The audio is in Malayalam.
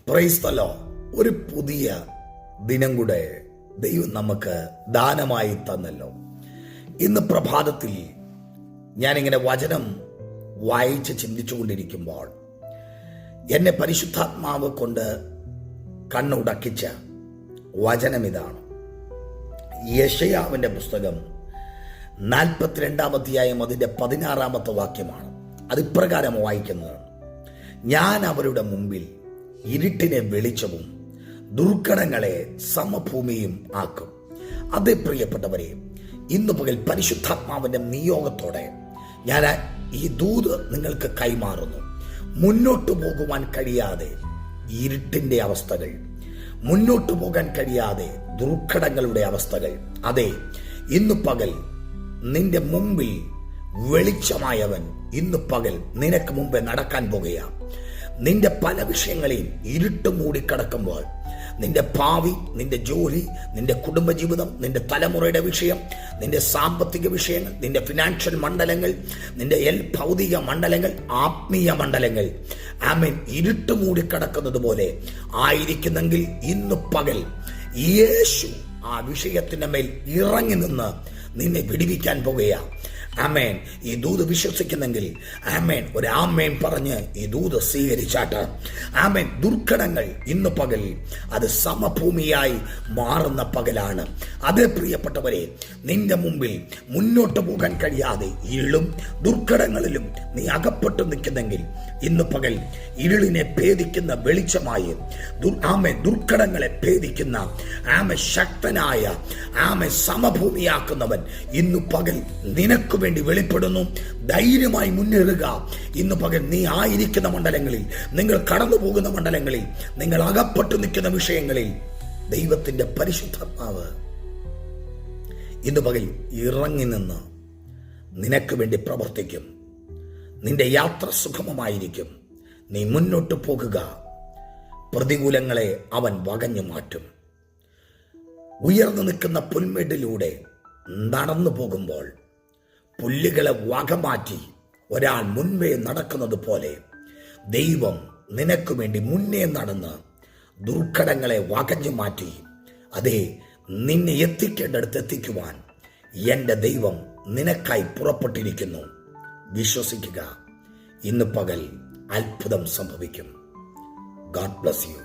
Praise the Lord. ഒരു പുതിയ ദിനം കൂടെ ദൈവം നമുക്ക് ദാനമായി തന്നല്ലോ. ഇന്ന് പ്രഭാതത്തിൽ ഞാനിങ്ങനെ വചനം വായിച്ച് ചിന്തിച്ചുകൊണ്ടിരിക്കുമ്പോൾ എന്നെ പരിശുദ്ധാത്മാവ് കൊണ്ട് കണ്ണുടക്കിച്ച വചനം ഇതാണ്. യെശയ്യാവിന്റെ പുസ്തകം 42-ാം അധ്യായം അതിന്റെ 16-ാമത്തെ വാക്യമാണ്. അതിപ്രകാരം വായിക്കുന്നത്: ഞാൻ അവരുടെ മുമ്പിൽ ഇരുട്ടിനെ വെളിച്ചവും ദുർഘടങ്ങളെ സമഭൂമിയും ആക്കും. അതേ പ്രിയപ്പെട്ടവരെ, ഇന്ന് പകൽ പരിശുദ്ധാത്മാവിന്റെ നിയോഗത്തോടെ ഞാൻ ഈ ദൂത് നിങ്ങൾക്ക് കൈമാറുന്നു. മുന്നോട്ടു പോകുവാൻ കഴിയാതെ ഇരുട്ടിന്റെ അവസ്ഥകൾ, മുന്നോട്ടു പോകാൻ കഴിയാതെ ദുർഘടങ്ങളുടെ അവസ്ഥകൾ, അതെ, ഇന്ന് പകൽ നിന്റെ മുമ്പിൽ വെളിച്ചമായവൻ ഇന്ന് പകൽ നിനക്ക് മുമ്പേ നടക്കാൻ പോകുകയാണ്. നിന്റെ പല വിഷയങ്ങളെയും ഇരുട്ട് മൂടിക്കിടക്കുമ്പോൾ നിന്റെ ഭാവി, നിന്റെ ജോലി, നിന്റെ കുടുംബജീവിതം, നിന്റെ തലമുറയുടെ വിഷയം, നിന്റെ സാമ്പത്തിക വിഷയങ്ങൾ, നിന്റെ ഫിനാൻഷ്യൽ മണ്ഡലങ്ങൾ, നിന്റെ ഭൗതിക മണ്ഡലങ്ങൾ, ആത്മീയ മണ്ഡലങ്ങൾ, ആമേൻ, ഇരുട്ട് മൂടിക്കിടക്കുന്നത് പോലെ ആയിരിക്കുന്നെങ്കിൽ ഇന്ന് പകൽ യേശു ആ വിഷയത്തിന്റെ മേൽ ഇറങ്ങി നിന്ന് നിന്നെ വിടുവിക്കാൻ പോകുകയാണ്. ആമേൻ. ഈ ദൂത് വിശ്വസിക്കുന്നെങ്കിൽ ആമേൻ ഒരു ആമേൻ പറഞ്ഞ് ഈ ദൂത് സ്വീകരിച്ചാട്ട്. ആമേൻ. ദുർഘടങ്ങൾ ഇന്ന് പകൽ അത് സമഭൂമിയായി മാറുന്ന പകലാണ്. അതേ പ്രിയപ്പെട്ടവരെ, നിന്റെ മുമ്പിൽ മുന്നോട്ട് പോകാൻ കഴിയാതെ ഇരുളും ദുർഘടങ്ങളിലും നീ അകപ്പെട്ടു നിൽക്കുന്നെങ്കിൽ ഇന്ന് പകൽ ഇരുളിനെ ഭേദിക്കുന്ന വെളിച്ചമായി, ആമേൻ, ദുർഘടങ്ങളെ ഭേദിക്കുന്ന ആമേൻ ശക്തനായ ആമേൻ സമഭൂമിയാക്കുന്നവൻ ഇന്ന് പകൽ നിനക്ക് വേണ്ടി വെളിപ്പെടുന്നു. ധൈര്യമായി മുന്നേറുക. ഇന്ന് പകൽ നീ ആയിരിക്കുന്ന മണ്ഡലങ്ങളിൽ, നിങ്ങൾ കടന്നു പോകുന്ന മണ്ഡലങ്ങളിൽ, നിങ്ങൾ അകപ്പെട്ടു നിൽക്കുന്ന വിഷയങ്ങളിൽ ദൈവത്തിന്റെ പരിശുദ്ധാത്മാവ് ഇന്ന് പകൽ ഇറങ്ങി നിന്ന് നിനക്ക് വേണ്ടി പ്രവർത്തിക്കും. നിന്റെ യാത്ര സുഗമമായിരിക്കും. നീ മുന്നോട്ട് പോകുക. പ്രതികൂലങ്ങളെ അവൻ വകഞ്ഞു മാറ്റും. ഉയർന്നു നിൽക്കുന്ന പുൽമേടിലൂടെ നടന്നു പോകുമ്പോൾ പുല്ലുകളെ വകമാറ്റി ഒരാൾ മുൻപേ നടക്കുന്നത് പോലെ ദൈവം നിനക്ക് വേണ്ടി മുന്നേ നടന്ന് ദുർഘടങ്ങളെ വകഞ്ഞു മാറ്റി, അതേ, നിന്നെ എത്തിക്കേണ്ടടുത്ത് എത്തിക്കുവാൻ എൻ്റെ ദൈവം നിനക്കായി പുറപ്പെട്ടിരിക്കുന്നു. വിശ്വസിക്കുക. ഇന്ന് പകൽ അത്ഭുതം സംഭവിക്കും. God bless you.